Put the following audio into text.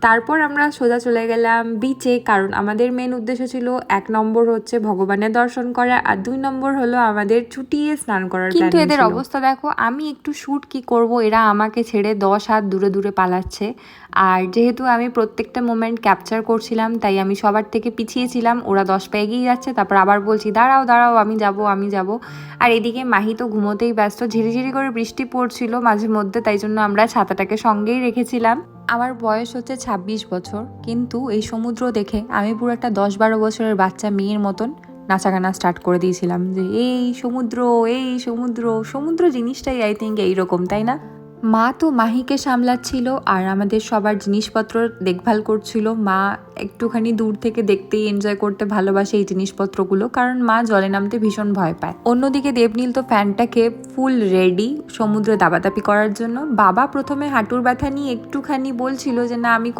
তারপর আমরা সোজা চলে গেলাম বিচে, কারণ আমাদের মেন উদ্দেশ্য ছিল 1 নম্বর হচ্ছে ভগবানের দর্শন করা, আর 2 নম্বর হলো আমাদের চুটিয়ে স্নান করার। কিন্তু এদের অবস্থা দেখো, আমি একটু শ্যুট কি করব, এরা আমাকে ছেড়ে 10 হাত দূরে দূরে পালাচ্ছে। আর যেহেতু আমি প্রত্যেকটা মোমেন্ট ক্যাপচার করছিলাম, তাই আমি সবার থেকে পিছিয়ে ছিলাম। ওরা 10 পা এগিয়ে যাচ্ছে, তারপর আবার বলছি দাঁড়াও দাঁড়াও, আমি যাব। আর এদিকে মাহি তো ঘুমোতেই ব্যস্ত, ঝিরিঝিরি করে বৃষ্টি পড়ছিল মাঝে মধ্যে, তাই জন্য আমরা ছাতাটাকে সঙ্গেই রেখেছিলাম। আমার বয়স হচ্ছে 26 বছর, কিন্তু এই সমুদ্র দেখে আমি পুরো একটা 10-12 বছরের বাচ্চা মেয়ের মতন নাচাগানা স্টার্ট করে দিয়েছিলাম যে এই সমুদ্র, এই সমুদ্র। সমুদ্র জিনিসটাই আই থিঙ্ক এইরকম, তাই না? মা তো মাহিকে সামলাচ্ছিল আর আমাদের সবার জিনিসপত্র দেখভাল করছিল। মা একটুখানি দূর থেকে দেখতেই এনজয় করতে ভালোবাসে এই জিনিসপত্রগুলো, কারণ মা জলে নামতে ভীষণ ভয় পায়। অন্যদিকে দেবনীল তো ফ্যানটাকে ফুল রেডি সমুদ্রে দাপাদাপি করার জন্য। বাবা প্রথমে হাঁটুর ব্যথা নিয়ে একটুখানি বলছিল যে না আমি